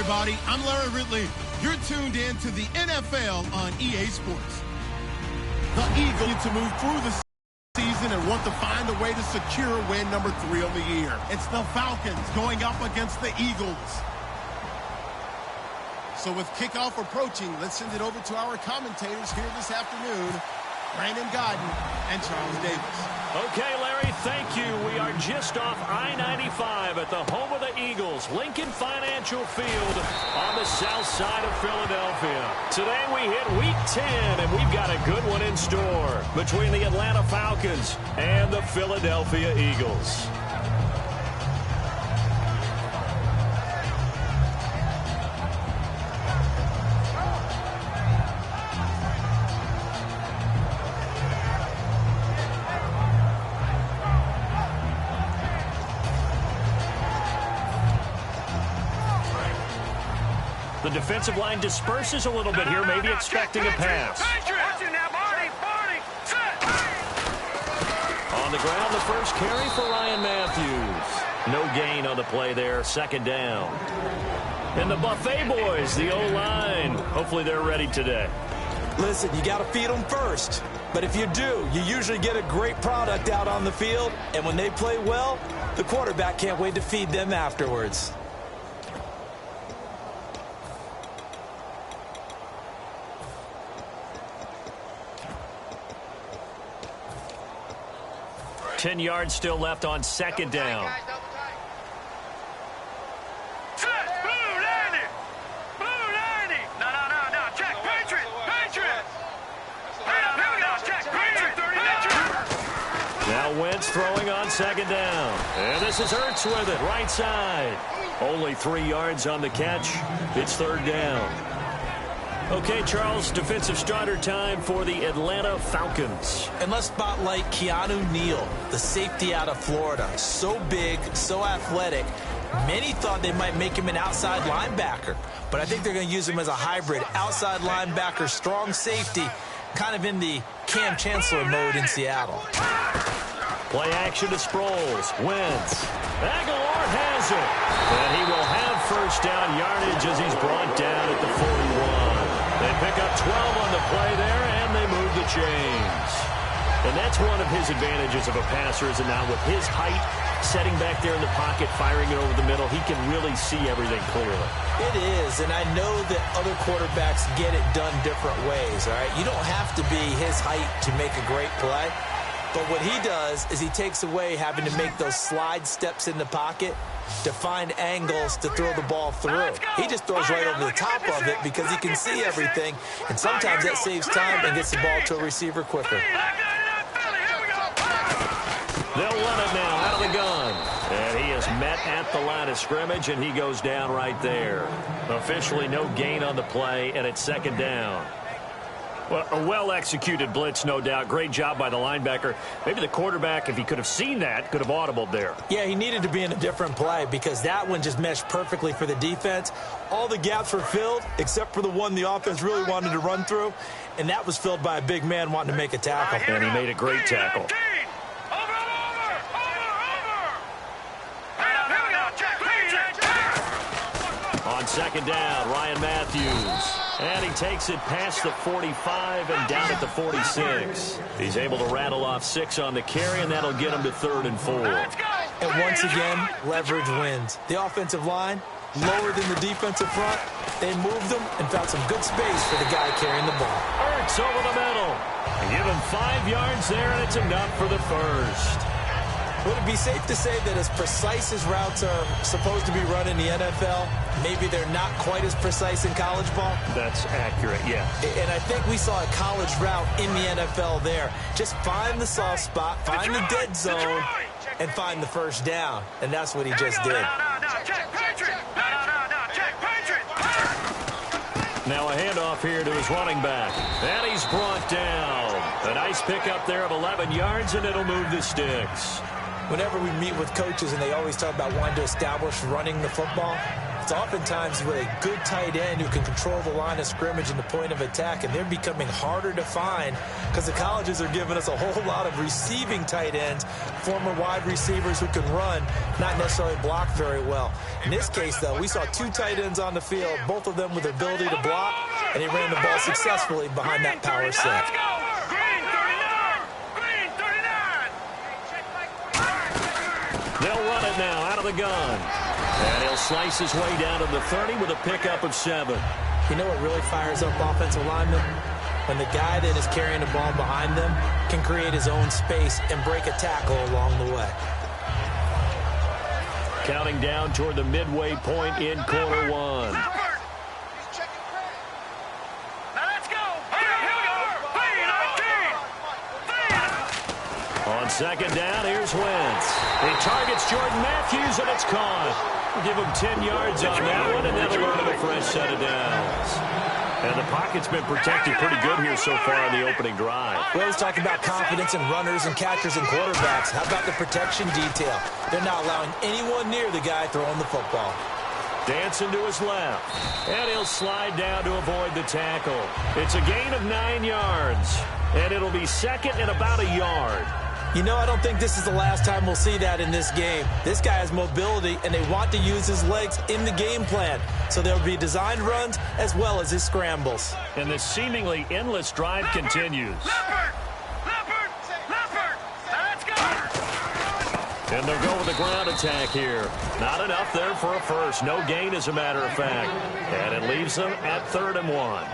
everybody. I'm Larry Ridley. You're tuned in to the NFL on EA Sports. The Eagles need to move through the season and want to find a way to secure win number 3 on the year. It's the Falcons going up against the Eagles. So with kickoff approaching, let's send it over to our commentators here this afternoon, Brandon Godden and Charles Davis. Okay, Larry, thank you. We are just off I-95 at the home of the Eagles, Lincoln Financial Field on the south side of Philadelphia. Today we hit Week 10, and we've got a good one in store between the Atlanta Falcons and the Philadelphia Eagles. The defensive line disperses a little bit here, maybe expecting a pass. On the ground, the first carry for Ryan Matthews. No gain on the play there, second down. And the Buffet boys, the O-line, hopefully they're ready today. Listen, you got to feed them first. But if you do, you usually get a great product out on the field. And when they play well, the quarterback can't wait to feed them afterwards. Ten yards still left on second down. Now Wentz throwing on second down. And this is Ertz with it, right side. Only 3 yards on the catch. It's third down. Okay, Charles, defensive starter time for the Atlanta Falcons. And let's spotlight Keanu Neal, the safety out of Florida. So big, so athletic. Many thought they might make him an outside linebacker, but I think they're going to use him as a hybrid. Outside linebacker, strong safety, kind of in the Cam Chancellor mode in Seattle. Play action to Sproles. Wentz. Aguilar has it. And he will have first down yardage as he's brought down at the 41. They pick up 12 on the play there, and they move the chains. And that's one of his advantages of a passer, is that now with his height, setting back there in the pocket, firing it over the middle, he can really see everything clearly. It is, and I know that other quarterbacks get it done different ways, all right? You don't have to be his height to make a great play. But what he does is he takes away having to make those slide steps in the pocket to find angles to throw the ball through. He just throws right over the top of it because he can see everything, and sometimes that saves time and gets the ball to a receiver quicker. They'll run it now out of the gun. And he is met at the line of scrimmage, and he goes down right there. Officially no gain on the play, and it's second down. Well, a well-executed blitz, no doubt. Great job by the linebacker. Maybe the quarterback, if he could have seen that, could have audibled there. Yeah, he needed to be in a different play because that one just meshed perfectly for the defense. All the gaps were filled except for the one the offense really wanted to run through, and that was filled by a big man wanting to make a tackle. And he made a great tackle. On second down, Ryan Matthews. And he takes it past the 45 and down at the 46. He's able to rattle off 6 on the carry, and that'll get him to 3rd and 4. And once again, leverage wins. The offensive line, lower than the defensive front. They moved them and found some good space for the guy carrying the ball. Ertz over the middle. Give him 5 yards there, and it's enough for the first. Would it be safe to say that as precise as routes are supposed to be run in the NFL, maybe they're not quite as precise in college ball? That's accurate, yeah. And I think we saw a college route in the NFL there. Just find the soft spot, find the dead zone, and find the first down. And that's what he just did. Now a handoff here to his running back. And he's brought down. A nice pickup there of 11 yards, and it'll move the sticks. Whenever we meet with coaches and they always talk about wanting to establish running the football, It's oftentimes with a good tight end who can control the line of scrimmage and the point of attack, and they're becoming harder to find because the colleges are giving us a whole lot of receiving tight ends, former wide receivers who can run, not necessarily block very well. In this case, though, we saw 2 tight ends on the field, both of them with the ability to block, and they ran the ball successfully behind that power set. They'll run it now out of the gun. And he'll slice his way down to the 30 with a pickup of 7. You know what really fires up offensive linemen? When the guy that is carrying the ball behind them can create his own space and break a tackle along the way. Counting down toward the midway point in quarter 1. On second down, here's Wentz. He targets Jordan Matthews, and it's caught. We'll give him 10 yards on that one, and that'll go to a fresh set of downs. And the pocket's been protected pretty good here so far on the opening drive. We always talk about confidence in runners and catchers and quarterbacks. How about the protection detail? They're not allowing anyone near the guy throwing the football. Dancing to his left, and he'll slide down to avoid the tackle. It's a gain of 9 yards, and it'll be second and about a yard. You know, I don't think this is the last time we'll see that in this game. This guy has mobility, and they want to use his legs in the game plan. So there'll be designed runs as well as his scrambles. And this seemingly endless drive continues. And they'll go with the ground attack here. Not enough there for a first. No gain, as a matter of fact. And it leaves them at 3rd and 1.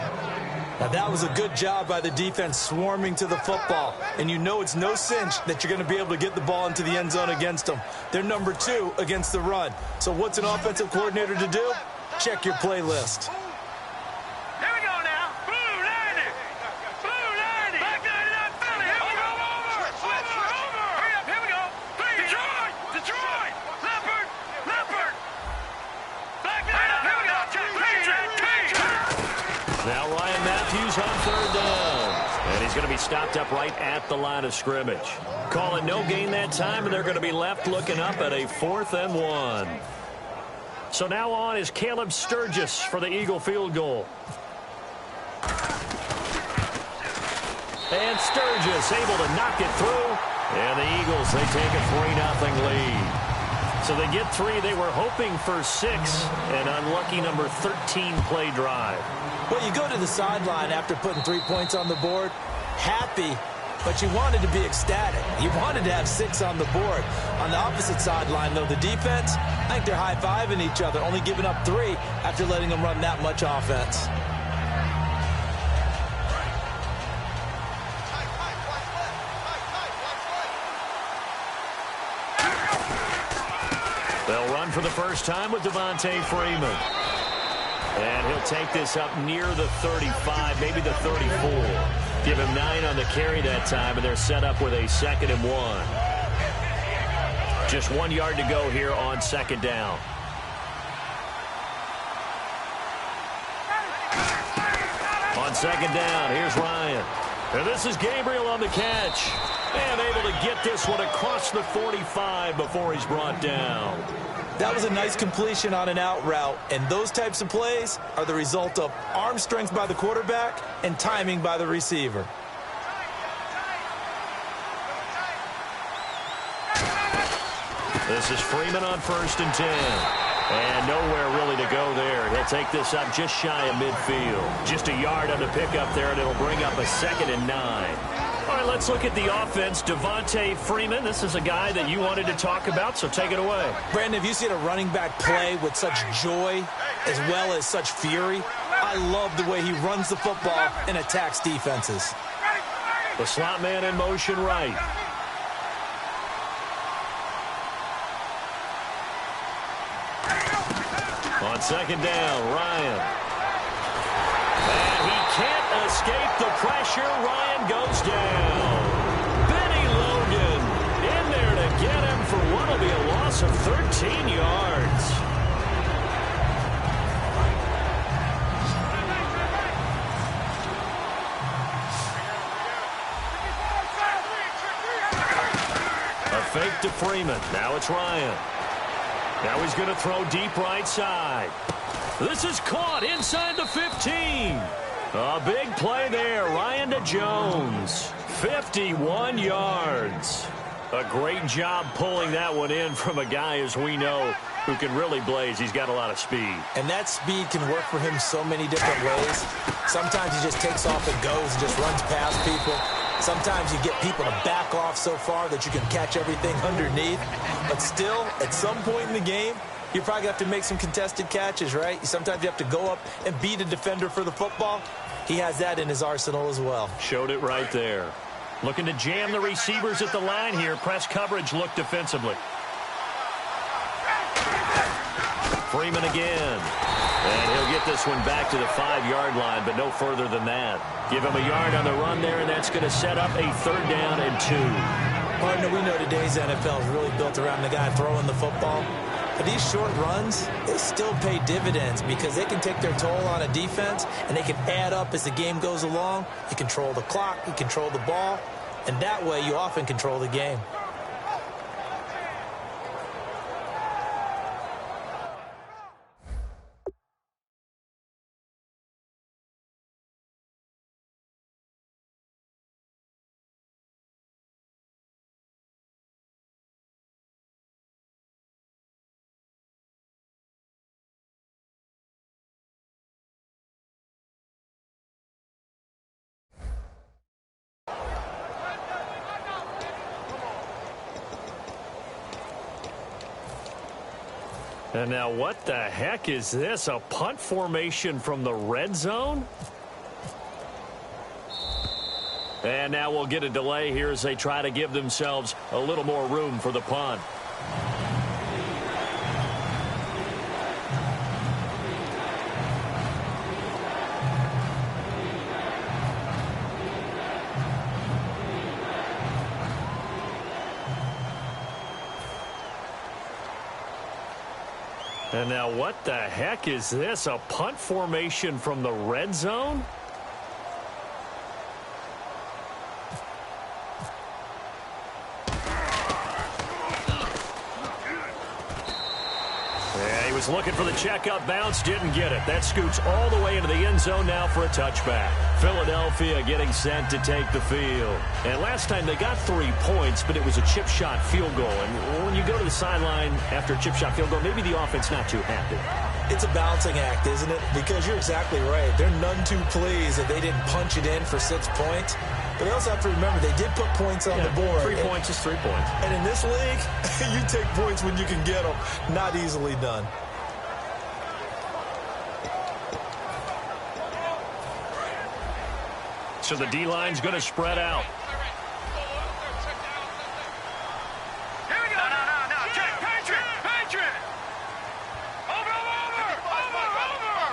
Now, that was a good job by the defense swarming to the football. And you know it's no cinch that you're going to be able to get the ball into the end zone against them. They're number 2 against the run. So what's an offensive coordinator to do? Check your playlist. Here we go now. Blue 90. Blue 90. Back 99 Philly. Here we go. Over. Hurry up. Here we go. Detroit. Detroit. Leopard. Leopard. Back 99. Here we go. Now Ryan Matthews on 3rd down. And he's going to be stopped up right at the line of scrimmage. Calling no gain that time, and they're going to be left looking up at a 4th and 1. So now on is Caleb Sturgis for the Eagle field goal. And Sturgis able to knock it through. And the Eagles, they take a 3-0 lead. So they get 3. They were hoping for 6. An unlucky number 13 play drive. Well, you go to the sideline after putting 3 points on the board, happy, but you wanted to be ecstatic. You wanted to have 6 on the board. On the opposite sideline, though, the defense, I think they're high-fiving each other, only giving up 3 after letting them run that much offense. They'll run for the first time with Devontae Freeman. And he'll take this up near the 35, maybe the 34. Give him 9 on the carry that time, and they're set up with a 2nd and 1. Just 1 yard to go here on 2nd down. On 2nd down, here's Ryan. And this is Gabriel on the catch. And able to get this one across the 45 before he's brought down. That was a nice completion on an out route, and those types of plays are the result of arm strength by the quarterback and timing by the receiver. This is Freeman on 1st and 10. And nowhere really to go there. He'll take this up just shy of midfield. Just a yard on the pickup there, and it'll bring up a 2nd and 9. All right, let's look at the offense. Devontae Freeman, this is a guy that you wanted to talk about, so take it away. Brandon, have you seen a running back play with such joy as well as such fury? I love the way he runs the football and attacks defenses. The slot man in motion right. On 2nd down, Ryan. And he can't escape the pressure. Ryan goes down. Benny Logan in there to get him for what will be a loss of 13 yards. A fake to Freeman. Now it's Ryan. Now he's going to throw deep right side. This is caught inside the 15. A big play there. Ryan to Jones. 51 yards. A great job pulling that one in from a guy, as we know, who can really blaze. He's got a lot of speed. And that speed can work for him so many different ways. Sometimes he just takes off and goes and just runs past people. Sometimes you get people to back off so far that you can catch everything underneath. But still, at some point in the game, you probably have to make some contested catches, right? Sometimes you have to go up and beat a defender for the football. He has that in his arsenal as well. Showed it right there. Looking to jam the receivers at the line here. Press coverage look defensively. Freeman again. And he'll get this one back to the 5-yard line, but no further than that. Give him a yard on the run there, and that's going to set up a 3rd down and 2. Partner, we know today's NFL is really built around the guy throwing the football. But these short runs, they still pay dividends because they can take their toll on a defense, and they can add up as the game goes along. You control the clock, you control the ball, and that way you often control the game. And now what the heck is this? A punt formation from the red zone? And now we'll get a delay here as they try to give themselves a little more room for the punt. And now what the heck is this? A punt formation from the red zone? Yeah, he was looking for the checkup bounce, didn't get it. That scoots all the way into the end zone now for a touchback. Philadelphia getting set to take the field. And last time they got 3 points, but it was a chip shot field goal. And when you go to the sideline after a chip shot field goal, maybe the offense not too happy. It's a balancing act, isn't it? Because you're exactly right. They're none too pleased that they didn't punch it in for 6 points. But they also have to remember they did put points on the board. 3 points is 3 points. And in this league, you take points when you can get them. Not easily done. So the D-line's going to spread out. Here we go. No. Check. Patriot. Over.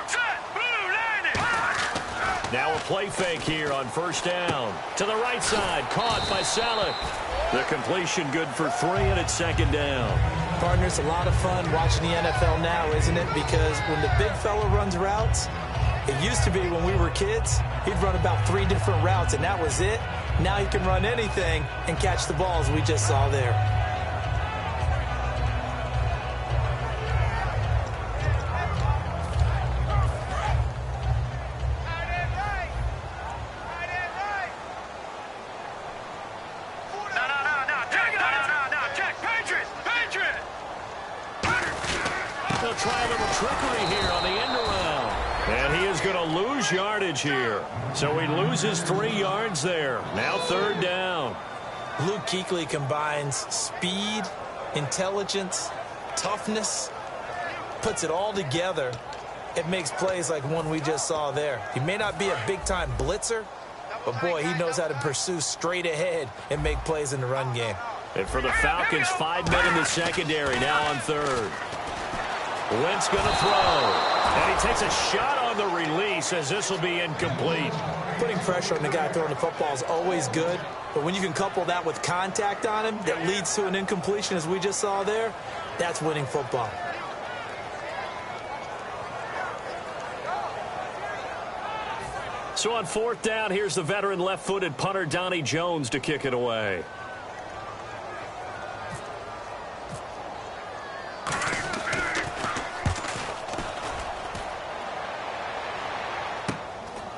Set. Blue landing. Now a play fake here on 1st down. To the right side. Caught by Saleh. The completion good for 3, and it's 2nd down. Partner, it's a lot of fun watching the NFL now, isn't it? Because when the big fella runs routes, it used to be when we were kids, he'd run about 3 different routes, and that was it. Now he can run anything and catch the balls we just saw there. No. Check. Patriot. They'll try a little trickery here on the end around. And he is going to lose yardage here. So he loses 3 yards there. Now 3rd down. Luke Kuechly combines speed, intelligence, toughness, puts it all together. It makes plays like one we just saw there. He may not be a big-time blitzer, but, boy, he knows how to pursue straight ahead and make plays in the run game. And for the Falcons, 5 men in the secondary now on 3rd. Wentz going to throw. And he takes a shot on the release as this will be incomplete. Putting pressure on the guy throwing the football is always good, but when you can couple that with contact on him that leads to an incompletion as we just saw there, that's winning football. So on 4th down, here's the veteran left-footed punter Donnie Jones to kick it away.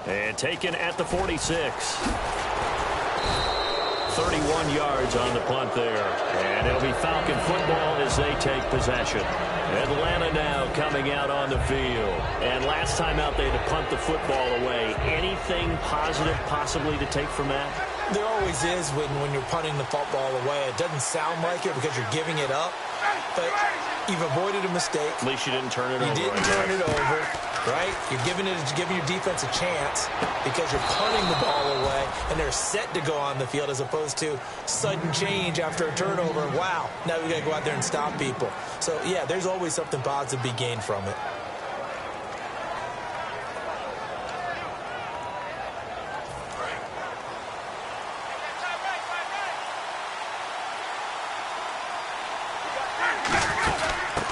And taken at the 46. 31 yards on the punt there. And it'll be Falcon football as they take possession. Atlanta now coming out on the field. And last time out they had to punt the football away. Anything positive possibly to take from that? There always is when you're punting the football away. It doesn't sound like it because you're giving it up. But you've avoided a mistake. At least you didn't turn it over. You didn't turn it over, right? You're giving your defense a chance because you're punting the ball away, and they're set to go on the field as opposed to sudden change after a turnover. Wow, now we got to go out there and stop people. So, yeah, there's always something positive to be gained from it.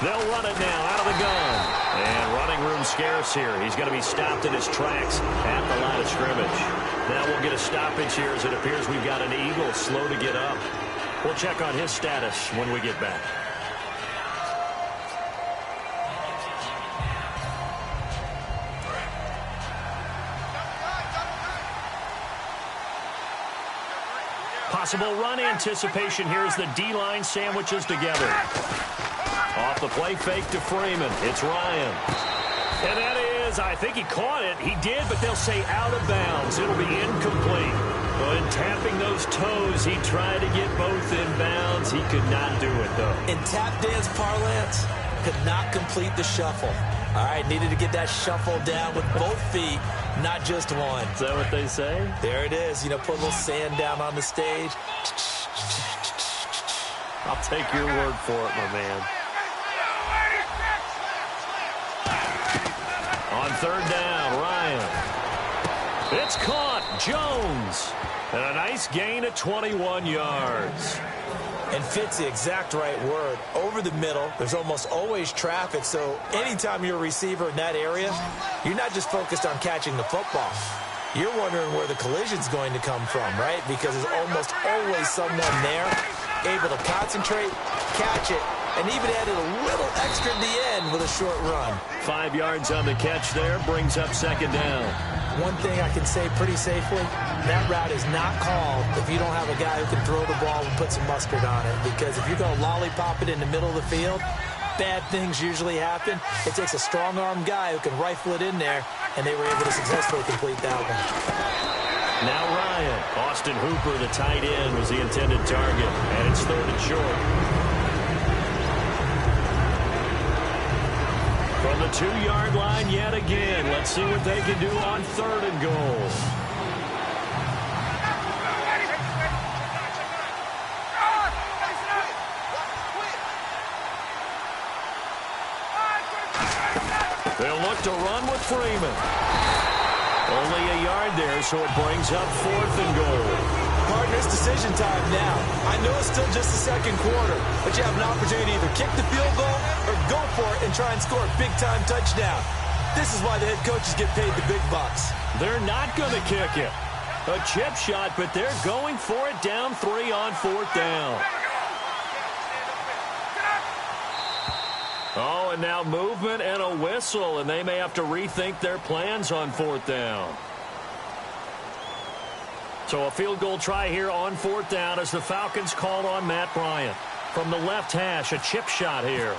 They'll run it now out of the gun. And running room scarce here. He's going to be stopped in his tracks at the line of scrimmage. Now we'll get a stoppage here as it appears we've got an Eagle slow to get up. We'll check on his status when we get back. Possible run anticipation here as the D-line sandwiches together. Off the play fake to Freeman. It's Ryan. And that is, I think he caught it. He did, but they'll say out of bounds. It'll be incomplete. Well, in tapping those toes, he tried to get both in bounds. He could not do it, though. In tap dance parlance, could not complete the shuffle. All right, needed to get that shuffle down with both feet, not just one. Is that what they say? There it is. You know, put a little sand down on the stage. I'll take your word for it, my man. On third down, Ryan. It's caught. Jones. And a nice gain of 21 yards. And fits the exact right word. Over the middle, there's almost always traffic, so anytime you're a receiver in that area, you're not just focused on catching the football. You're wondering where the collision's going to come from, right? Because there's almost always someone there able to concentrate, catch it, and even added a little extra at the end with a short run. 5 yards on the catch there, brings up second down. One thing I can say pretty safely, that route is not called if you don't have a guy who can throw the ball and put some mustard on it. Because if you're going to lollipop it in the middle of the field, bad things usually happen. It takes a strong-armed guy who can rifle it in there, and they were able to successfully complete that one. Now Ryan. Austin Hooper, the tight end, was the intended target. And it's third and short. From the 2-yard line yet again. Let's see what they can do on third and goal. They'll look to run with Freeman. Only a yard there, so it brings up fourth and goal. Partner, it's decision time now. I know it's still just the second quarter, but you have an opportunity to either kick the field goal or go for it and try and score a big-time touchdown. This is why the head coaches get paid the big bucks. They're not going to kick it. A chip shot, but they're going for it down 3 on fourth down. Oh, and now movement and a whistle, and they may have to rethink their plans on fourth down. So a field goal try here on fourth down as the Falcons call on Matt Bryant. From the left hash, a chip shot here.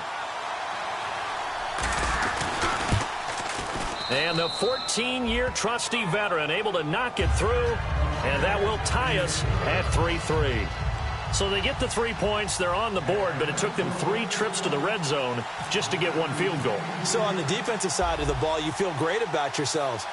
And the 14-year trusty veteran able to knock it through, and that will tie us at 3-3. So they get the 3 points, they're on the board, but it took them 3 trips to the red zone just to get one field goal. So on the defensive side of the ball, you feel great about yourselves.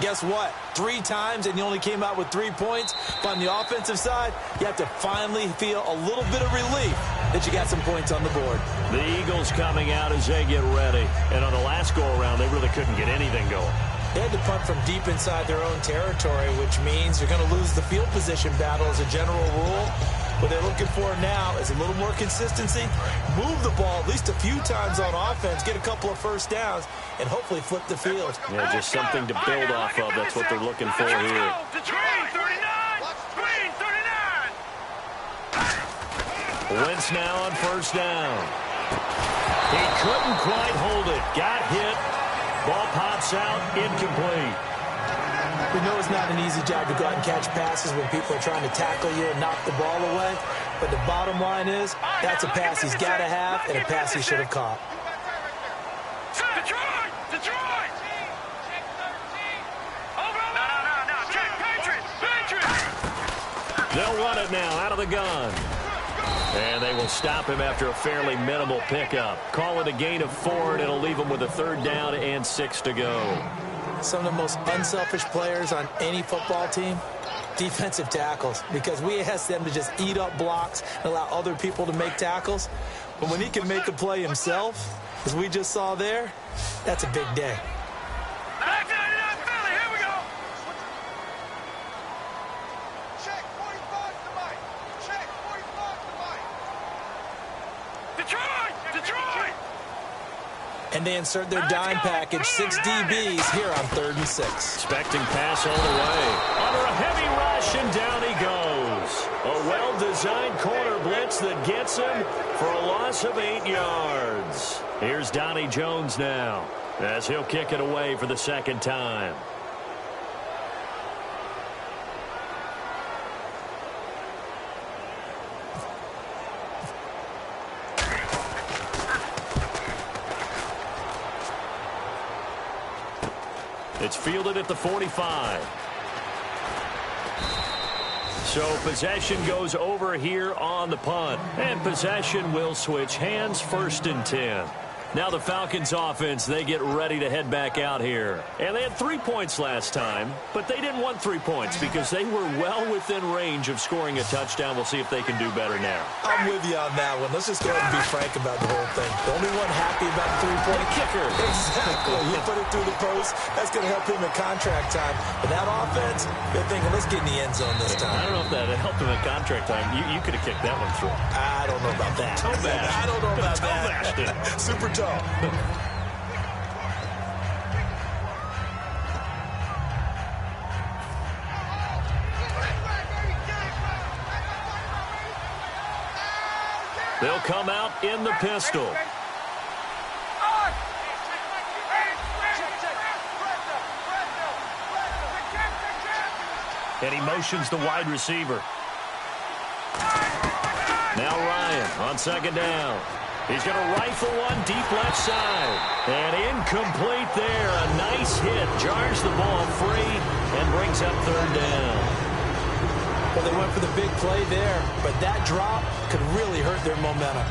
Guess what? 3 times and you only came out with 3 points. But on the offensive side, you have to finally feel a little bit of relief that you got some points on the board. The Eagles coming out as they get ready. And on the last go-around, they really couldn't get anything going. They had to punt from deep inside their own territory, which means you're going to lose the field position battle as a general rule. What they're looking for now is a little more consistency, move the ball at least a few times on offense, get a couple of first downs, and hopefully flip the field. Yeah, just something to build off of. That's what they're looking for here. Wentz now on first down. He couldn't quite hold it. Got hit. Ball pops out. Incomplete. We know it's not an easy job to go out and catch passes when people are trying to tackle you and knock the ball away. But the bottom line is, that's a pass he's got to have and a pass he should have caught. Detroit! Detroit! No. Check. Patriots! They'll run it now out of the gun. And they will stop him after a fairly minimal pickup. Call it a gain of 4, and it'll leave him with a 3rd down and 6 to go. Some of the most unselfish players on any football team, defensive tackles, because we ask them to just eat up blocks and allow other people to make tackles. But when he can make a play himself, as we just saw there, that's a big day. Back to 99 Philly, here we go! Check 45 to Mike. Check 45 to Mike. Detroit! And they insert their dime package, 6 DBs here on 3rd and 6. Expecting pass all the way. Under a heavy rush, and down he goes. A well-designed corner blitz that gets him for a loss of 8 yards. Here's Donnie Jones now, as he'll kick it away for the 2nd time. It's fielded at the 45. So possession goes over here on the punt. And possession will switch hands, 1st and 10. Now the Falcons offense, they get ready to head back out here. And they had 3 points last time, but they didn't want 3 points because they were well within range of scoring a touchdown. We'll see if they can do better now. I'm with you on that one. Let's just go ahead and be frank about the whole thing. The only one happy about the 3-point kicker. Exactly. You put it through the post. That's going to help him in contract time. But that offense, they're thinking, let's get in the end zone this time. I don't know if that helped him in contract time. You could have kicked that one through. I don't know about that. I don't know about that. Super tall. They'll come out in the pistol. And he motions the wide receiver. Now Ryan on 2nd down. He's going to rifle one deep left side. And incomplete there. A nice hit. Jars the ball free and brings up 3rd down. Well, they went for the big play there, but that drop could really hurt their momentum.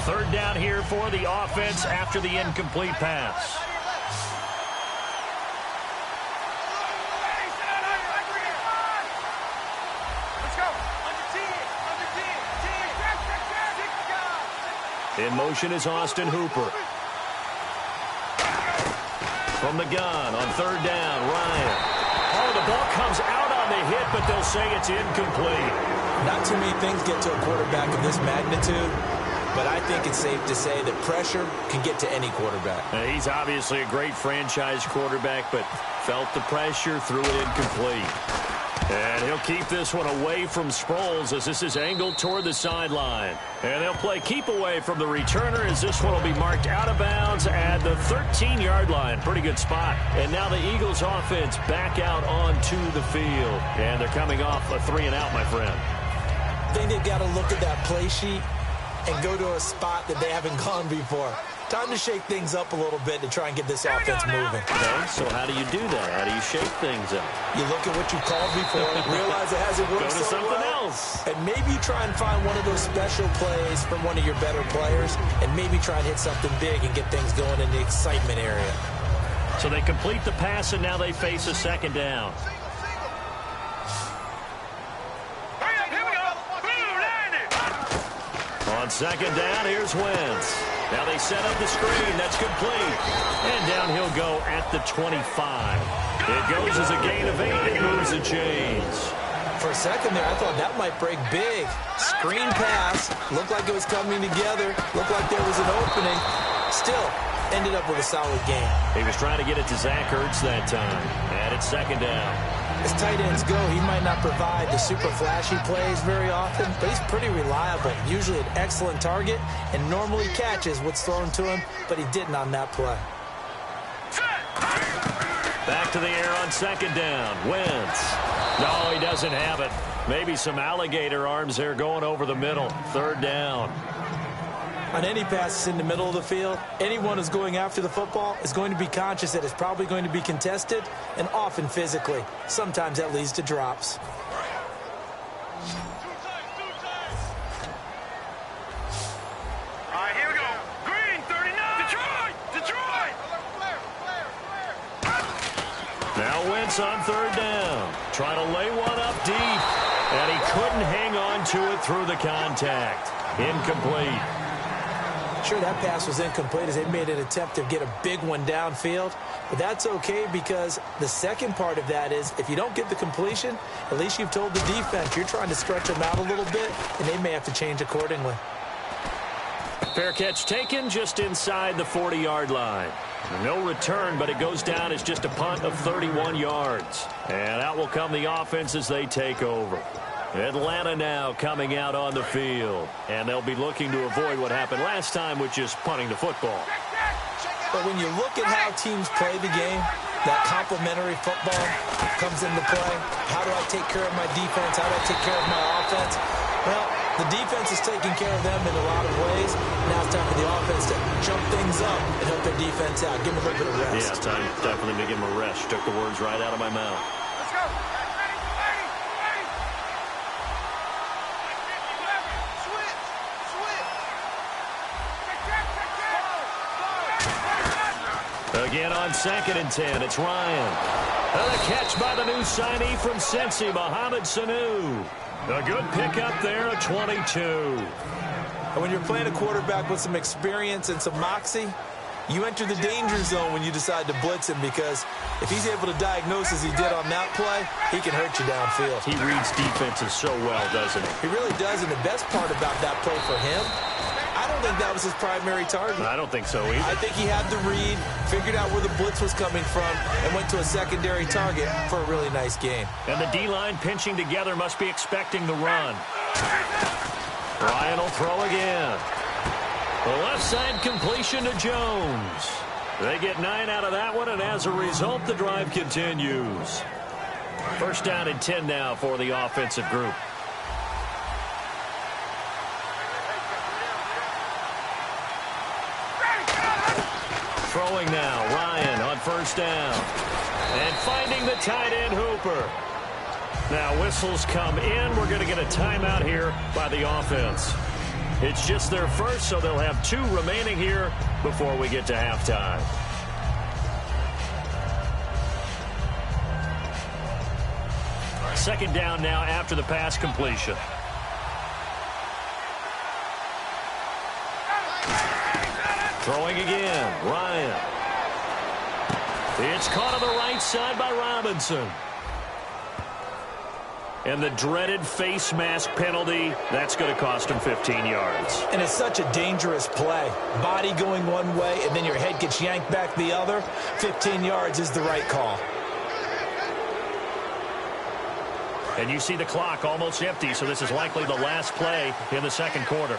Third down here for the offense after the incomplete pass. In motion is Austin Hooper. From the gun on 3rd down, Ryan. Oh, the ball comes out on the hit, but they'll say it's incomplete. Not too many things get to a quarterback of this magnitude, but I think it's safe to say that pressure can get to any quarterback. He's obviously a great franchise quarterback, but felt the pressure, threw it incomplete. And he'll keep this one away from Sproles as this is angled toward the sideline. And they'll play keep away from the returner as this one will be marked out of bounds at the 13-yard line. Pretty good spot. And now the Eagles offense back out onto the field. And they're coming off a 3-and-out, my friend. I think they've got to look at that play sheet and go to a spot that they haven't gone before. Time to shake things up a little bit to try and get this offense moving. Okay, so how do you do that? How do you shake things up? You look at what you called before, realize it hasn't worked Go to so something well, else. and maybe try and find one of those special plays from one of your better players, and maybe try and hit something big and get things going in the excitement area. So they complete the pass, and now they face a 2nd down. On 2nd down, here's Wentz. Now they set up the screen. That's complete. And down he'll go at the 25. It goes as a gain of 8. It moves the chains. For a second there, I thought that might break big. Screen pass. Looked like it was coming together. Looked like there was an opening. Still, ended up with a solid game. He was trying to get it to Zach Ertz that time. And it's 2nd down. As tight ends go, he might not provide the super flashy plays very often, but he's pretty reliable, usually an excellent target, and normally catches what's thrown to him, but he didn't on that play. Back to the air on second down. Wentz. No, he doesn't have it. Maybe some alligator arms there going over the middle. Third down. On any passes in the middle of the field, anyone who's going after the football is going to be conscious that it's probably going to be contested, and often physically. Sometimes that leads to drops. All right, here we go. Green, 39. Detroit. Now Wentz on third down. Trying to lay one up deep. And he couldn't hang on to it through the contact. Incomplete. Sure, that pass was incomplete as they made an attempt to get a big one downfield. But that's okay because the second part of that is if you don't get the completion, at least you've told the defense you're trying to stretch them out a little bit, and they may have to change accordingly. Fair catch taken just inside the 40-yard line. No return, but it goes down as just a punt of 31 yards. And out will come the offense as they take over. Atlanta now coming out on the field. And they'll be looking to avoid what happened last time, which is punting the football. But when you look at how teams play the game, that complementary football comes into play. How do I take care of my defense? How do I take care of my offense? Well, the defense is taking care of them in a lot of ways. Now it's time for the offense to jump things up and help their defense out. Give them a little bit of rest. Yeah, time definitely to give them a rest. Took the words right out of my mouth. Let's go. Again on 2nd and 10, it's Ryan. And a catch by the new signee from Cincy, Mohamed Sanu. A good pickup there at 22. And when you're playing a quarterback with some experience and some moxie, you enter the danger zone when you decide to blitz him because if he's able to diagnose as he did on that play, he can hurt you downfield. He reads defenses so well, doesn't he? He really does, and the best part about that play for him, I don't think that was his primary target. I don't think so either. I think he had the read, figured out where the blitz was coming from, and went to a secondary target for a really nice game. And the D-line pinching together must be expecting the run. Ryan will throw again. The left side completion to Jones. They get 9 out of that one, and as a result, the drive continues. First down and 10 now for the offensive group. Throwing now, Ryan on first down. And finding the tight end, Hooper. Now whistles come in. We're going to get a timeout here by the offense. It's just their first, so they'll have 2 remaining here before we get to halftime. Second down now after the pass completion. Throwing again, Ryan. It's caught on the right side by Robinson. And the dreaded face mask penalty, that's going to cost him 15 yards. And it's such a dangerous play. Body going one way, and then your head gets yanked back the other. 15 yards is the right call. And you see the clock almost empty, so this is likely the last play in the second quarter.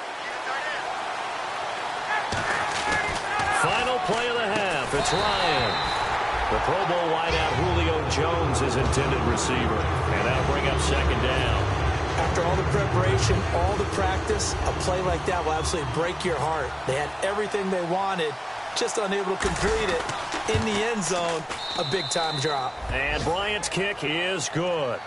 Final play of the half, it's Ryan. The Pro Bowl wideout Julio Jones is intended receiver. And that'll bring up second down. After all the preparation, all the practice, a play like that will absolutely break your heart. They had everything they wanted, just unable to complete it. In the end zone, a big-time drop. And Bryant's kick is good.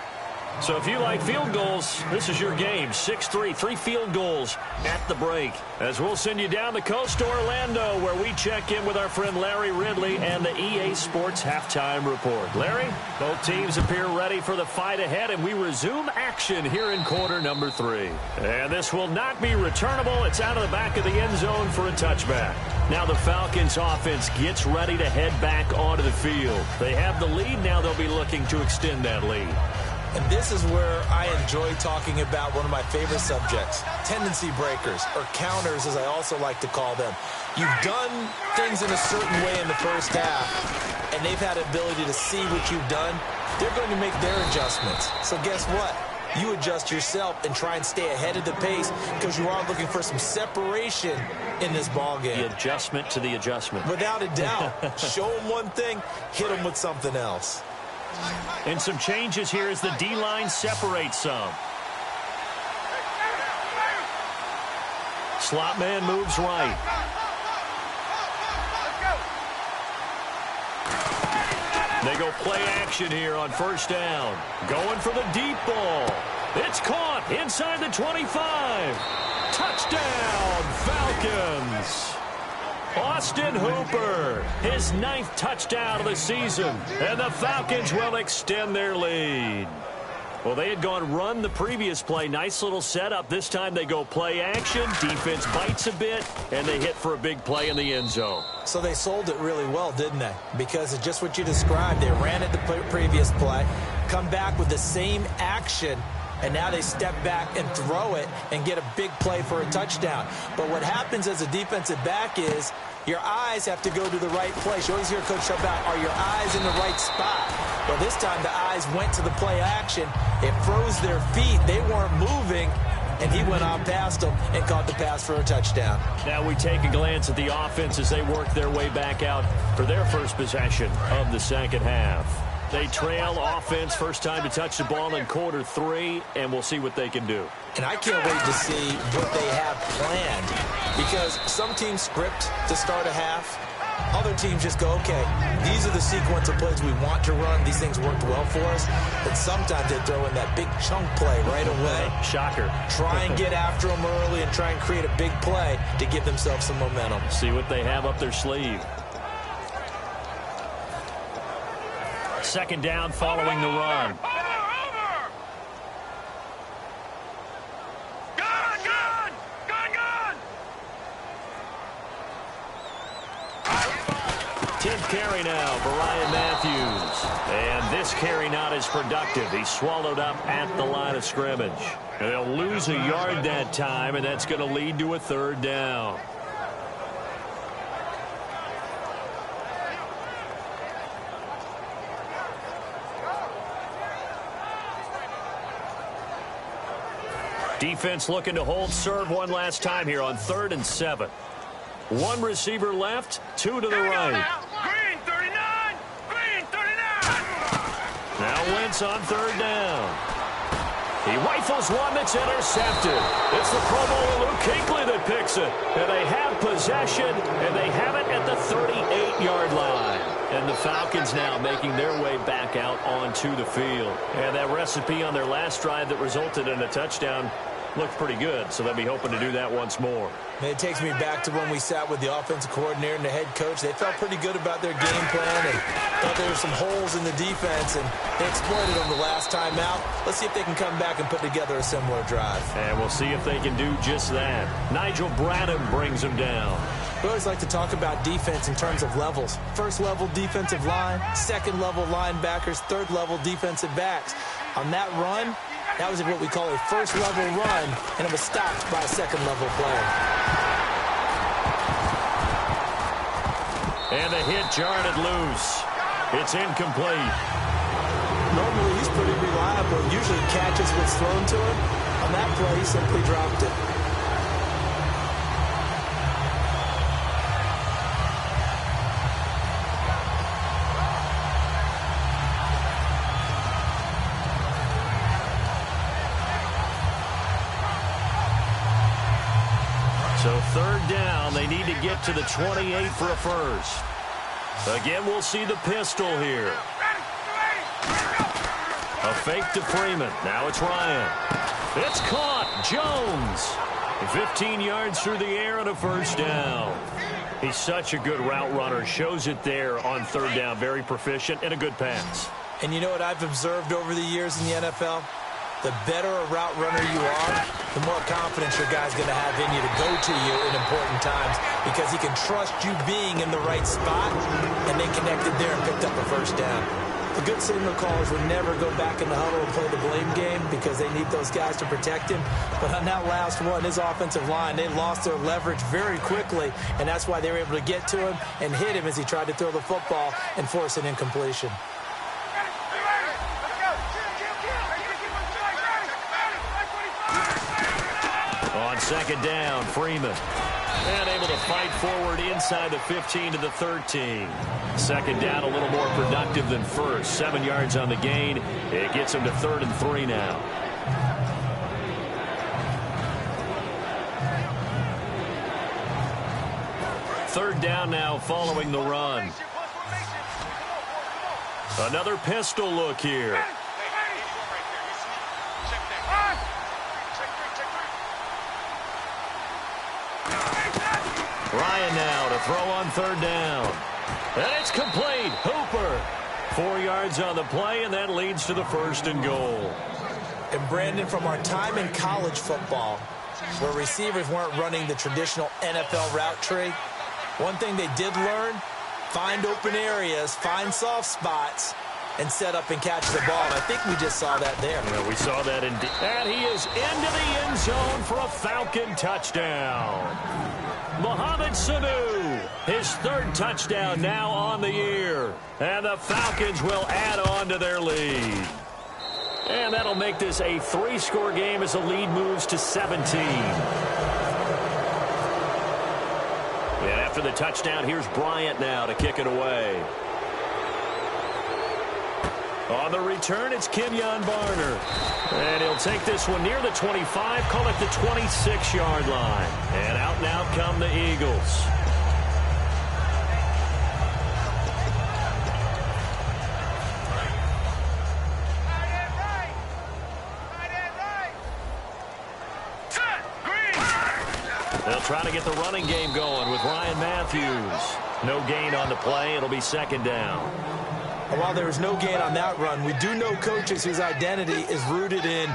So if you like field goals, this is your game. 6-3, 3 field goals at the break. As we'll send you down the coast to Orlando, where we check in with our friend Larry Ridley and the EA Sports Halftime Report. Larry, both teams appear ready for the fight ahead, and we resume action here in quarter number 3. And this will not be returnable. It's out of the back of the end zone for a touchback. Now the Falcons offense gets ready to head back onto the field. They have the lead. Now they'll be looking to extend that lead. And this is where I enjoy talking about one of my favorite subjects, tendency breakers, or counters as I also like to call them. You've done things in a certain way in the first half, and they've had the ability to see what you've done. They're going to make their adjustments. So guess what? You adjust yourself and try and stay ahead of the pace because you are looking for some separation in this ball game. The adjustment to the adjustment. Without a doubt. Show them one thing, hit them with something else. And some changes here as the D-line separates some. Slot man moves right. They go play action here on first down. Going for the deep ball. It's caught inside the 25. Touchdown, Falcons. Austin Hooper, his 9th touchdown of the season. And the Falcons will extend their lead. Well, they had gone run the previous play. Nice little setup. This time they go play action. Defense bites a bit, and they hit for a big play in the end zone. So they sold it really well, didn't they? Because it's just what you described. They ran it the previous play, come back with the same action, and now they step back and throw it and get a big play for a touchdown. But what happens as a defensive back is your eyes have to go to the right place. You always hear Coach talk about, are your eyes in the right spot? Well, this time the eyes went to the play action. It froze their feet. They weren't moving, and he went on past them and caught the pass for a touchdown. Now we take a glance at the offense as they work their way back out for their first possession of the second half. They trail offense, first time to touch the ball in quarter 3, and we'll see what they can do. And I can't wait to see what they have planned, because some teams script to start a half. Other teams just go, okay, these are the sequence of plays we want to run. These things worked well for us. But sometimes they throw in that big chunk play right away. Shocker. Try and get after them early and try and create a big play to give themselves some momentum. See what they have up their sleeve. Second down following the run. Gun! 10th carry now for Ryan Matthews. And this carry not as productive. He's swallowed up at the line of scrimmage. And they'll lose a yard that time, and that's going to lead to a third down. Defense looking to hold serve one last time here on 3rd and 7. One receiver left, 2 to the right. Green 39! Green 39! Now Wentz on 3rd down. He rifles one that's intercepted. It's the Pro Bowler Luke Kuechly that picks it. And they have possession, and they have it at the 38-yard line. And the Falcons now making their way back out onto the field. And that recipe on their last drive that resulted in a touchdown looked pretty good, so they'll be hoping to do that once more. And it takes me back to when we sat with the offensive coordinator and the head coach. They felt pretty good about their game plan and thought there were some holes in the defense, and they exploited them the last time out. Let's see if they can come back and put together a similar drive. And we'll see if they can do just that. Nigel Bradham brings them down. We always like to talk about defense in terms of levels. First level defensive line, second level linebackers, third level defensive backs. On that run, that was what we call a first level run, and it was stopped by a second level play. And the hit jarred it loose. It's incomplete. Normally he's pretty reliable. Usually catches what's thrown to him. On that play, he simply dropped it. So 3rd down, they need to get to the 28 for a first. Again, we'll see the pistol here. A fake to Freeman. Now it's Ryan. It's caught. Jones. 15 yards through the air and a first down. He's such a good route runner. Shows it there on 3rd down. Very proficient and a good pass. And you know what I've observed over the years in the NFL? The better a route runner you are, the more confidence your guy's going to have in you to go to you in important times, because he can trust you being in the right spot, and they connected there and picked up a first down. The good signal callers would never go back in the huddle and play the blame game because they need those guys to protect him. But on that last one, his offensive line, they lost their leverage very quickly, and that's why they were able to get to him and hit him as he tried to throw the football and force an incompletion. On second down, Freeman. And able to fight forward inside the 15 to the 13. Second down a little more productive than first. 7 yards on the gain. It gets him to 3rd and 3 now. Third down now following the run. Another pistol look here. Ryan now to throw on third down. And it's complete. Hooper. 4 yards on the play, and that leads to the 1st and goal. And Brandon, from our time in college football, where receivers weren't running the traditional NFL route tree, one thing they did learn, find open areas, find soft spots, and set up and catch the ball. And I think we just saw that there. Yeah, we saw that indeed. And he is into the end zone for a Falcon touchdown. Mohamed Sanu, his 3rd touchdown now on the year. And the Falcons will add on to their lead. And that'll make this a 3-score game as the lead moves to 17. And after the touchdown, here's Bryant now to kick it away. On the return, it's Kenyon Barner. And he'll take this one near the 25, call it the 26-yard line. And out come the Eagles. They'll try to get the running game going with Ryan Matthews. No gain on the play. It'll be 2nd down. And while there was no gain on that run, we do know coaches whose identity is rooted in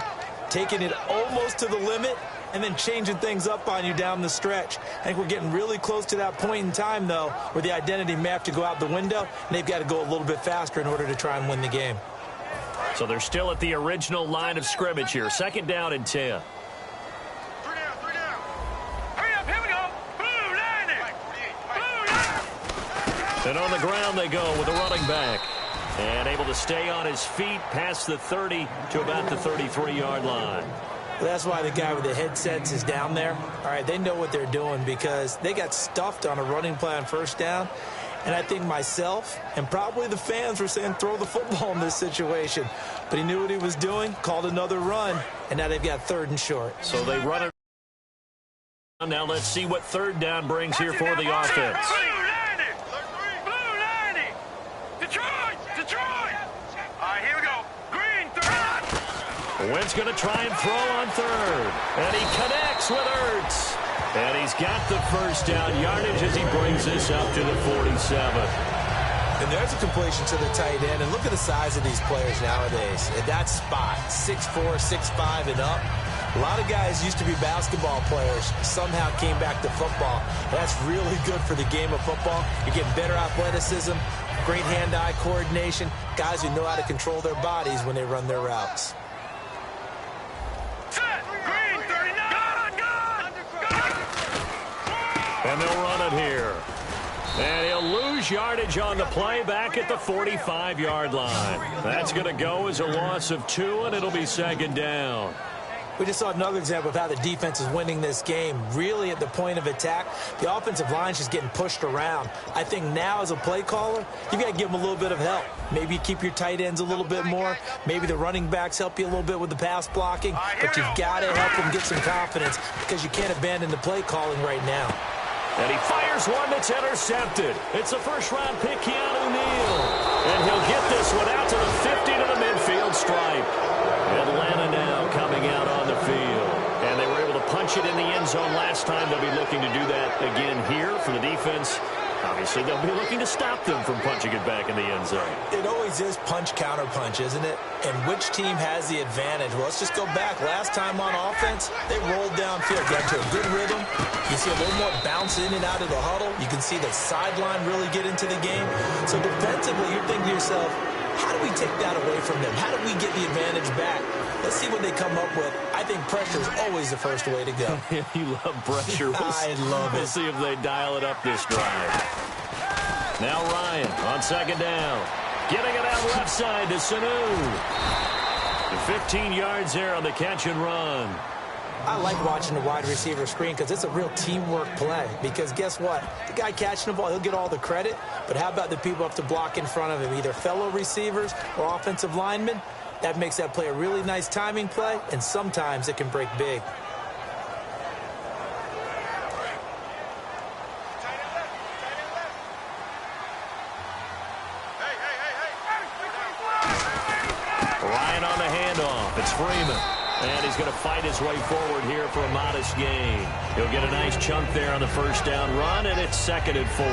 taking it almost to the limit and then changing things up on you down the stretch. I think we're getting really close to that point in time, though, where the identity may have to go out the window, and they've got to go a little bit faster in order to try and win the game. So they're still at the original line of scrimmage here. 2nd down and 10. And on the ground they go with a running back. And able to stay on his feet past the 30 to about the 33-yard line. Well, that's why the guy with the headsets is down there. All right, they know what they're doing because they got stuffed on a running play on 1st down. And I think myself and probably the fans were saying throw the football in this situation. But he knew what he was doing, called another run, and now they've got 3rd and short. So they run it. Now let's see what 3rd down brings here for the offense. Wentz going to try and throw on 3rd. And he connects with Ertz. And he's got the 1st down yardage as he brings this up to the 47. And there's a completion to the tight end. And look at the size of these players nowadays. At that spot, 6'4", 6'5", and up. A lot of guys used to be basketball players, somehow came back to football. That's really good for the game of football. You're getting better athleticism, great hand-eye coordination, guys who know how to control their bodies when they run their routes. And they'll run it here. And he'll lose yardage on the play back at the 45-yard line. That's going to go as a loss of 2, and it'll be 2nd down. We just saw another example of how the defense is winning this game. Really at the point of attack, the offensive line is just getting pushed around. I think now as a play caller, you've got to give them a little bit of help. Maybe you keep your tight ends a little bit more. Maybe the running backs help you a little bit with the pass blocking. But you've got to help them get some confidence because you can't abandon the play calling right now. And he fires one that's intercepted. It's a first-round pick, Keanu Neal. And he'll get this one out to the 50 to the midfield stripe. Atlanta now coming out on the field. And they were able to punch it in the end zone last time. They'll be looking to do that again here for the defense. Obviously, they'll be looking to stop them from punching it back in the end zone. It always is punch-counter-punch, isn't it? And which team has the advantage? Well, let's just go back. Last time on offense, they rolled downfield, got to a good rhythm. You see a little more bounce in and out of the huddle. You can see the sideline really get into the game. So defensively, you're thinking to yourself, How do we take that away from them? How do we get the advantage back? Let's see what they come up with. I think pressure is always the first way to go. You love pressure. I love it. We'll see if they dial it up this drive. Now Ryan on second down. Getting it out left side to Sanu. 15 yards there on the catch and run. I like watching the wide receiver screen because it's a real teamwork play. Because guess what? The guy catching the ball, he'll get all the credit. But how about the people up to block in front of him, either fellow receivers or offensive linemen? That makes that play a really nice timing play, and sometimes it can break big. Ryan on the handoff. It's Freeman. And he's going to fight his way forward here for a modest gain. He'll get a nice chunk there on the first down run, and it's 2nd and 4.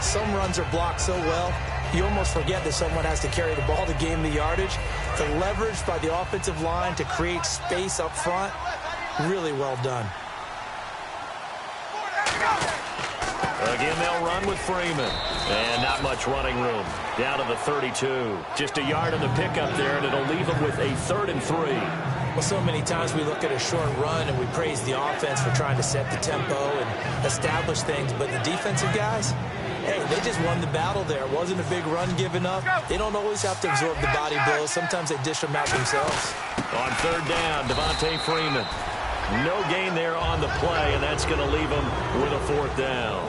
Some runs are blocked so well, you almost forget that someone has to carry the ball to gain the yardage. The leverage by the offensive line to create space up front, really well done. Again, they'll run with Freeman. And not much running room. Down to the 32. Just a yard in the pickup there, and it'll leave them with a 3rd and 3. Well, so many times we look at a short run and we praise the offense for trying to set the tempo and establish things, but the defensive guys, hey, they just won the battle there. It wasn't a big run given up. They don't always have to absorb the body blows. Sometimes they dish them out themselves. On 3rd down, Devontae Freeman. No gain there on the play, and that's going to leave them with a 4th down.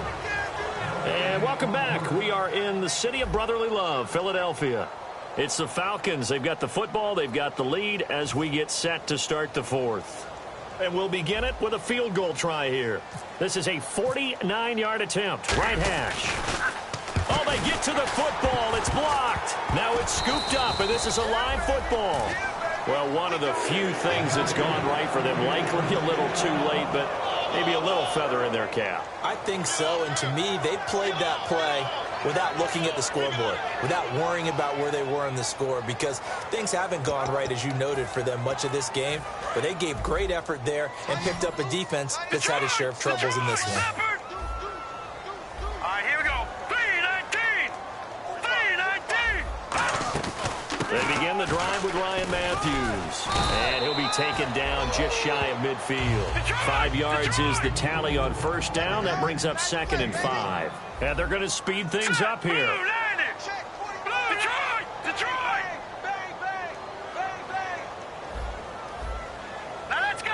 And welcome back. We are in the city of brotherly love, Philadelphia. It's the Falcons. They've got the football. They've got the lead as we get set to start the 4th. And we'll begin it with a field goal try here. This is a 49-yard attempt. Right hash. Oh, they get to the football. It's blocked. Now it's scooped up, and this is a live football. Well, one of the few things that's gone right for them. Likely a little too late, but maybe a little feather in their cap. I think so, and to me, they played that play without looking at the scoreboard, without worrying about where they were in the score, because things haven't gone right, as you noted, for them much of this game. But they gave great effort there and picked up a defense that's had its share of troubles in this one. All right, here we go. 3-19. 3-19. They begin the drive with Ryan Matthews. And he'll be taken down just shy of midfield. 5 yards is the tally on first down. That brings up 2nd and 5. And they're going to speed things up here. Detroit! Detroit! Bang, bang, bang, bang. Now let's go!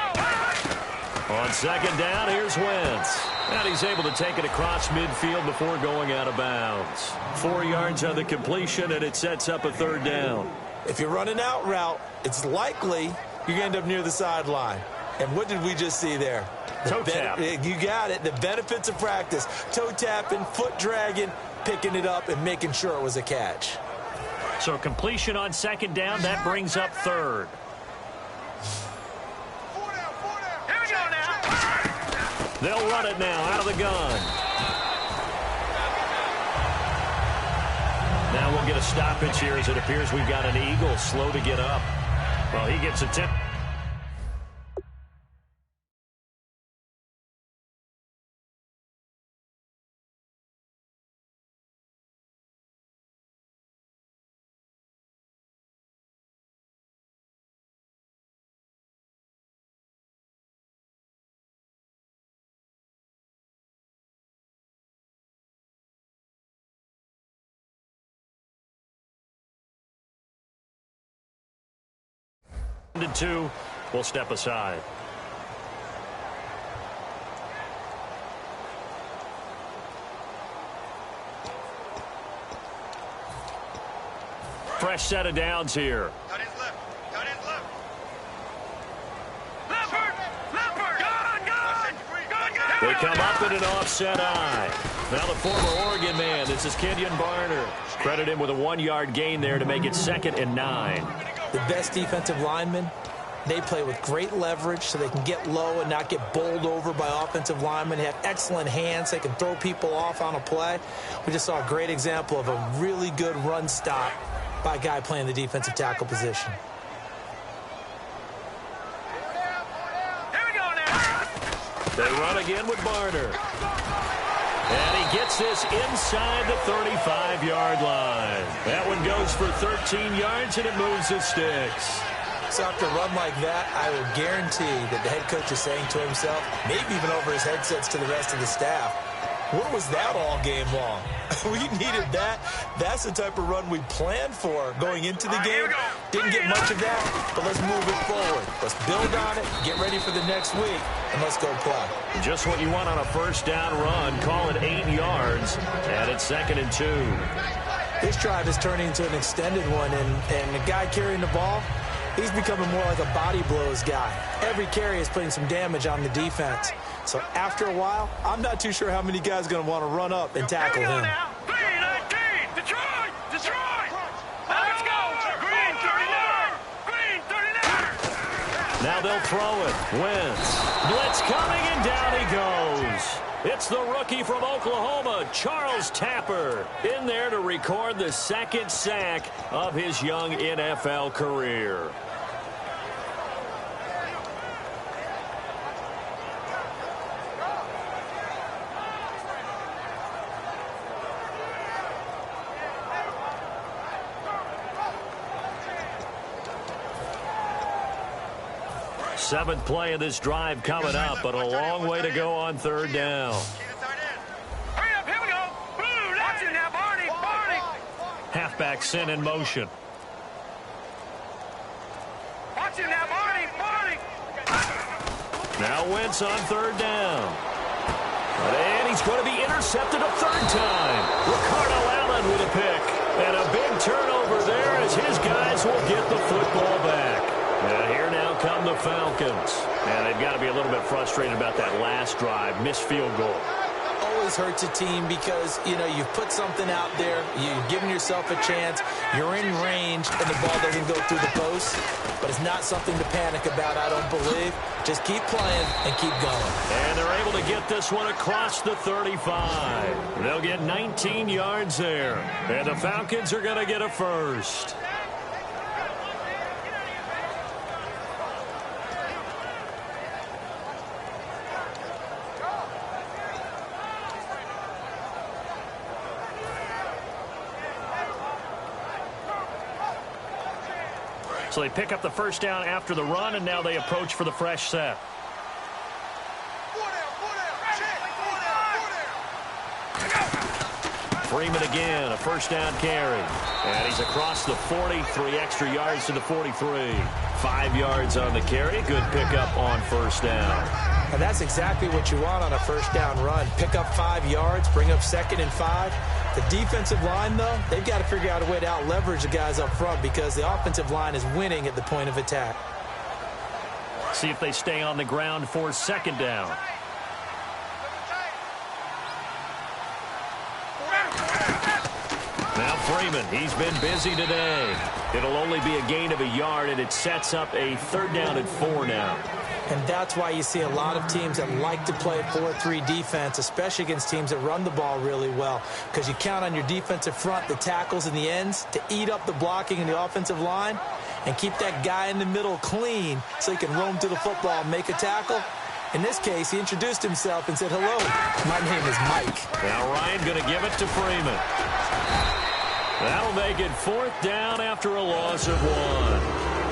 On 2nd down, here's Wentz. And he's able to take it across midfield before going out of bounds. 4 yards on the completion, and it sets up a 3rd down. If you're running out route, it's likely you're going to end up near the sideline. And what did we just see there? Toe tap. You got it. The benefits of practice. Toe tapping, foot dragging, picking it up, and making sure it was a catch. So completion on 2nd down, that brings up 3rd. 4 down, 4 down. Here we go now! They'll run it now out of the gun. Now we'll get a stoppage here as it appears we've got an Eagle slow to get up. Well, he gets a tip. And 2 will step aside. Fresh set of downs here. Cut his left. Cut his left. Leopard! Leopard! Gun! Gun! Gun! Gun! They come up in an offset eye. Now the former Oregon man, this is Kenyon Barner. Credit him with a 1-yard gain there to make it 2nd and 9. The best defensive linemen, they play with great leverage so they can get low and not get bowled over by offensive linemen. They have excellent hands. They can throw people off on a play. We just saw a great example of a really good run stop by a guy playing the defensive tackle position. Here we go now! They run again with Barner. And he gets gets this inside the 35-yard line. That one goes for 13 yards, and it moves the sticks. So after a run like that, I will guarantee that the head coach is saying to himself, maybe even over his headsets to the rest of the staff, where was that all game long? We needed that. That's the type of run we planned for going into the game. Didn't get much of that, but let's move it forward. Let's build on it, get ready for the next week, and let's go play. Just what you want on a first down run. Call it 8 yards, and it's 2nd and 2. This drive is turning into an extended one, and the guy carrying the ball, he's becoming more like a body blows guy. Every carry is putting some damage on the defense. So after a while, I'm not too sure how many guys are going to want to run up and tackle him. Detroit! Let's go! Green 39! Green 39! Now they'll throw it. Wentz. Blitz coming, and down he goes. It's the rookie from Oklahoma, Charles Tapper, in there to record the 2nd sack of his young NFL career. Seventh play of this drive coming up, but a long way to go on 3rd down. Hurry up, here we go! Boom! Watch it now, Barney! Halfback sent in motion. Watch it now, Barney! Now Wentz on 3rd down. And he's going to be intercepted a 3rd time. Ricardo Allen with a pick. And a big turnover there as his guys will get the football back. And here now come the Falcons. And they've got to be a little bit frustrated about that last drive. Missed field goal. Always hurts a team because, you've put something out there. You've given yourself a chance. You're in range, and the ball doesn't go through the post. But it's not something to panic about, I don't believe. Just keep playing and keep going. And they're able to get this one across the 35. They'll get 19 yards there. And the Falcons are going to get a first. So they pick up the first down after the run, and now they approach for the fresh set. Freeman again, a first down carry. And he's across the 40, 3 extra yards to the 43. 5 yards on the carry. Good pickup on first down. And that's exactly what you want on a first down run. Pick up 5 yards, bring up 2nd and 5. The defensive line, though, they've got to figure out a way to out-leverage the guys up front because the offensive line is winning at the point of attack. See if they stay on the ground for 2nd down. Now Freeman, he's been busy today. It'll only be a gain of a yard, and it sets up a 3rd down and 4 now. And that's why you see a lot of teams that like to play 4-3 defense, especially against teams that run the ball really well, because you count on your defensive front, the tackles and the ends, to eat up the blocking in the offensive line and keep that guy in the middle clean so he can roam to the football and make a tackle. In this case, he introduced himself and said, "Hello, my name is Mike." Now Ryan going to give it to Freeman. That'll make it 4th down after a loss of 1.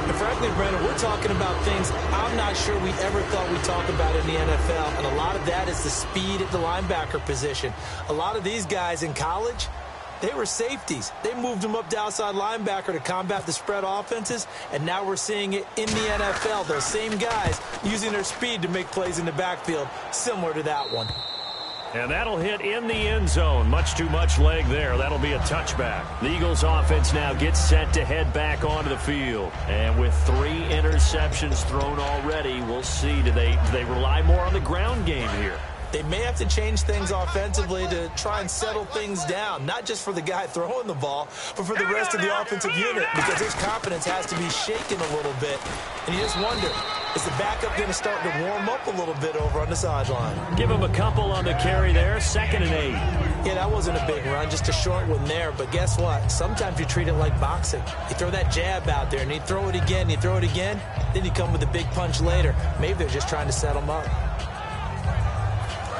And frankly, Brandon, we're talking about things I'm not sure we ever thought we'd talk about in the NFL, and a lot of that is the speed at the linebacker position. A lot of these guys in college, they were safeties. They moved them up to outside linebacker to combat the spread offenses, and now we're seeing it in the NFL. Those same guys using their speed to make plays in the backfield, similar to that one. And that'll hit in the end zone. Much too much leg there. That'll be a touchback. The Eagles offense now gets set to head back onto the field. And with 3 interceptions thrown already, we'll see. Do they rely more on the ground game here? They may have to change things offensively to try and settle things down, not just for the guy throwing the ball, but for the rest of the offensive unit, because his confidence has to be shaken a little bit. And you just wonder, is the backup going to start to warm up a little bit over on the sideline? Give him a couple on the carry there, 2nd and 8. Yeah, that wasn't a big run, just a short one there. But guess what? Sometimes you treat it like boxing. You throw that jab out there, and you throw it again, then you come with a big punch later. Maybe they're just trying to set him up.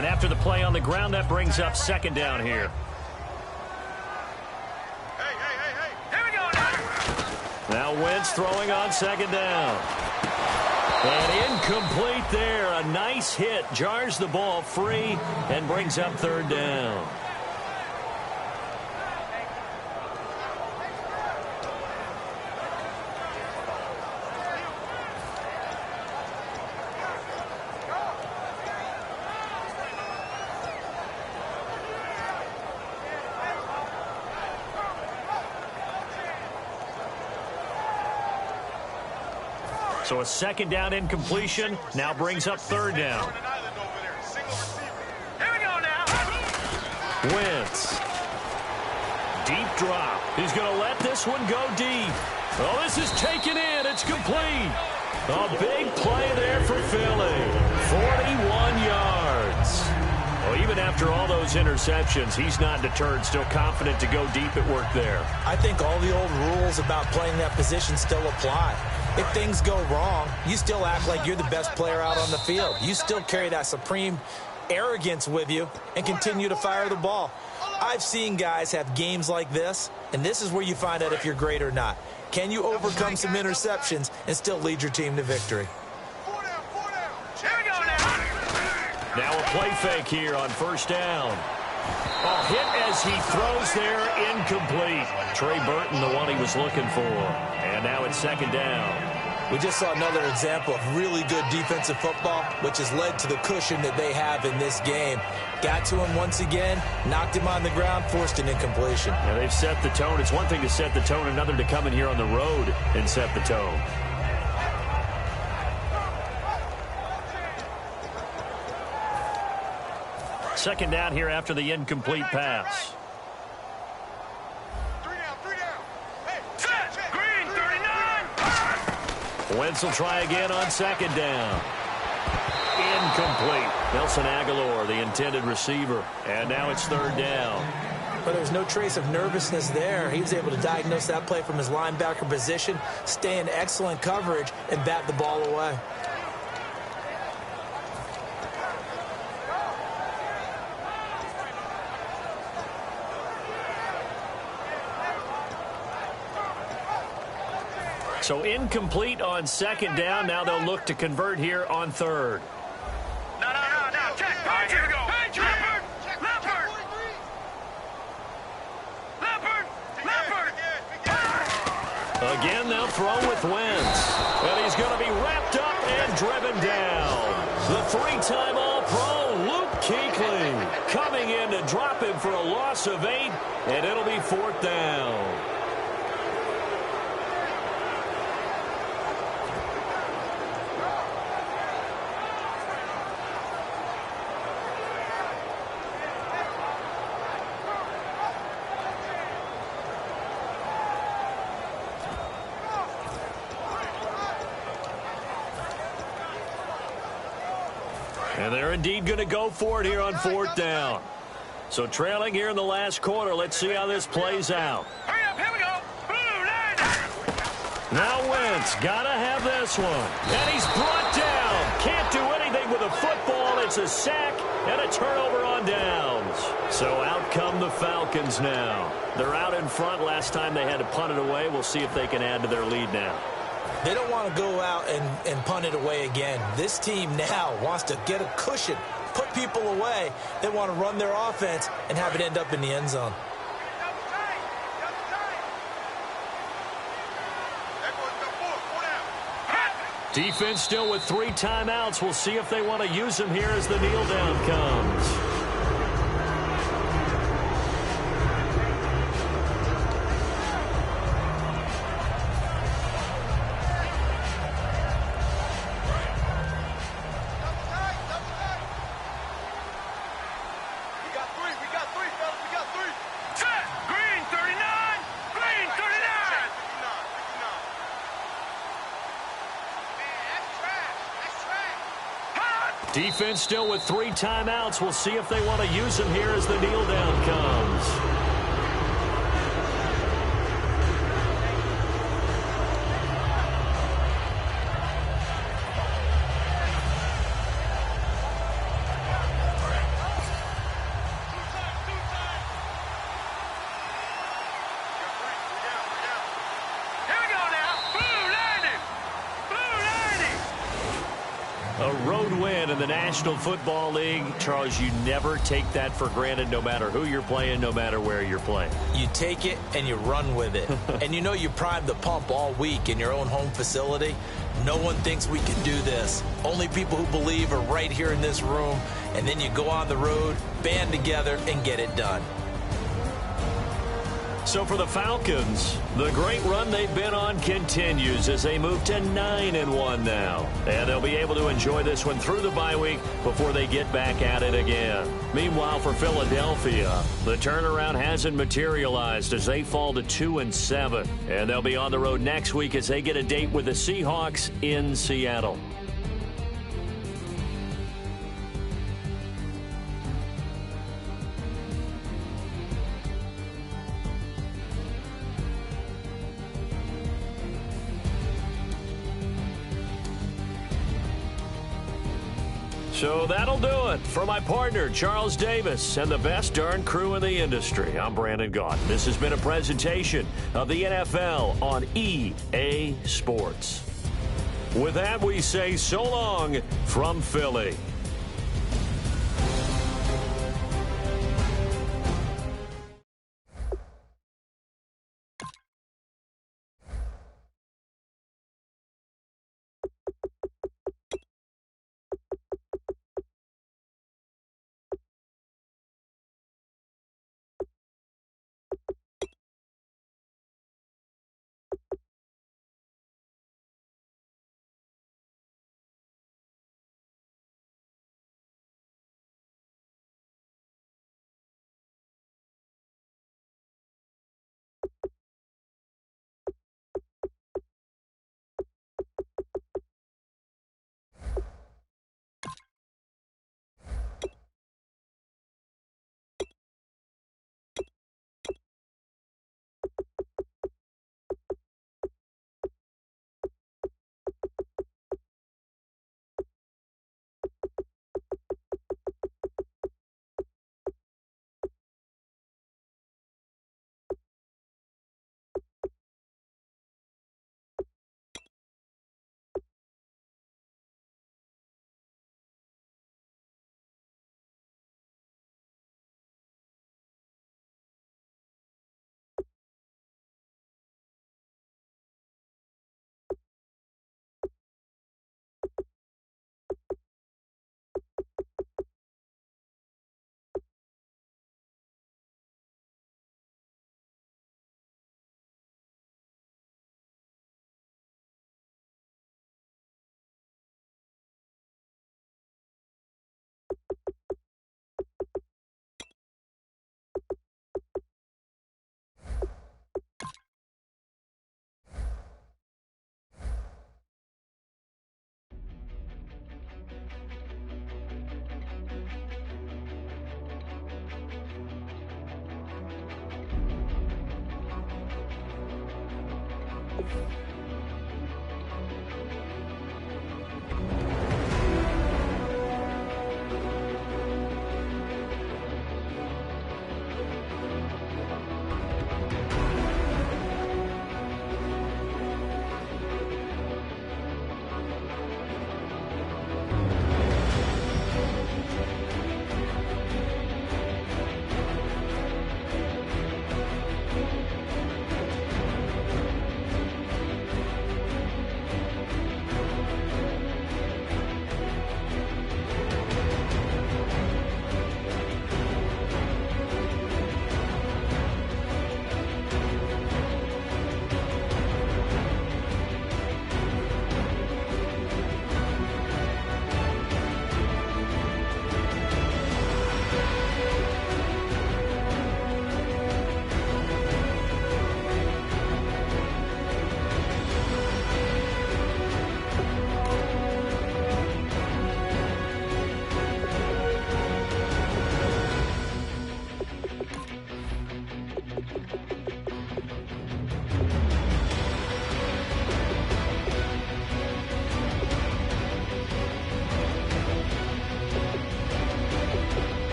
And after the play on the ground, that brings up second down here. Here we go now. Now Wentz throwing on second down. And incomplete there. A nice hit. Jars the ball free and brings up third down. So a second down incompletion now brings up third down. Here we go now. Wentz. Deep drop. He's going to let this one go deep. Oh, this is taken in. It's complete. A big play there for Philly. 41 yards. Well, even after all those interceptions, he's not deterred, still confident to go deep at work there. I think all the old rules about playing that position still apply. If things go wrong, you still act like you're the best player out on the field. You still carry that supreme arrogance with you and continue to fire the ball. I've seen guys have games like this, and this is where you find out if you're great or not. Can you overcome some interceptions and still lead your team to victory? Here we go now. Now a play fake here on first down. Oh, hit as he throws there, incomplete. Trey Burton, the one he was looking for. And now it's second down. We just saw another example of really good defensive football, which has led to the cushion that they have in this game. Got to him once again, knocked him on the ground, forced an incompletion. Yeah, they've set the tone. It's one thing to set the tone, another to come in here on the road and set the tone. Second down here after the incomplete pass. Three down. Hey, Set. Green, 39. Wentz will try again on second down. Incomplete. Nelson Aguilar, the intended receiver. And now it's third down. But there's no trace of nervousness there. He was able to diagnose that play from his linebacker position, stay in excellent coverage, and bat the ball away. So incomplete on second down. Now they'll look to convert here on third. No. Check. All right, here we go. Leopard. Again, they'll throw with Wentz. And he's going to be wrapped up and driven down. The three-time All-Pro, Luke Kuechly, coming in to drop him for a loss of 8, and it'll be fourth down. And they're indeed going to go for it here on fourth down. So trailing here in the last quarter. Let's see how this plays out. Hurry up, here we go. Boom, Now Wentz, got to have this one. And he's brought down. Can't do anything with a football. It's a sack and a turnover on downs. So out come the Falcons now. They're out in front. Last time they had to punt it away. We'll see if they can add to their lead now. They don't want to go out and punt it away again. This team now wants to get a cushion, put people away. They want to run their offense and have it end up in the end zone. Defense still with 3 timeouts. We'll see if they want to use them here as the kneel down comes. Defense still with 3 timeouts. We'll see if they want to use them here as the kneel down comes. in the National Football League, Charles, you never take that for granted no matter who you're playing, no matter where you're playing. You take it and you run with it. And you know you primed the pump all week in your own home facility. No one thinks we can do this. Only people who believe are right here in this room. And then you go on the road, band together, and get it done. So for the Falcons, the great run they've been on continues as they move to 9-1 now. And they'll be able to enjoy this one through the bye week before they get back at it again. Meanwhile, for Philadelphia, the turnaround hasn't materialized as they fall to 2-7. And they'll be on the road next week as they get a date with the Seahawks in Seattle. So that'll do it for my partner, Charles Davis, and the best darn crew in the industry. I'm Brandon Gaudin. This has been a presentation of the NFL on EA Sports. With that, we say so long from Philly.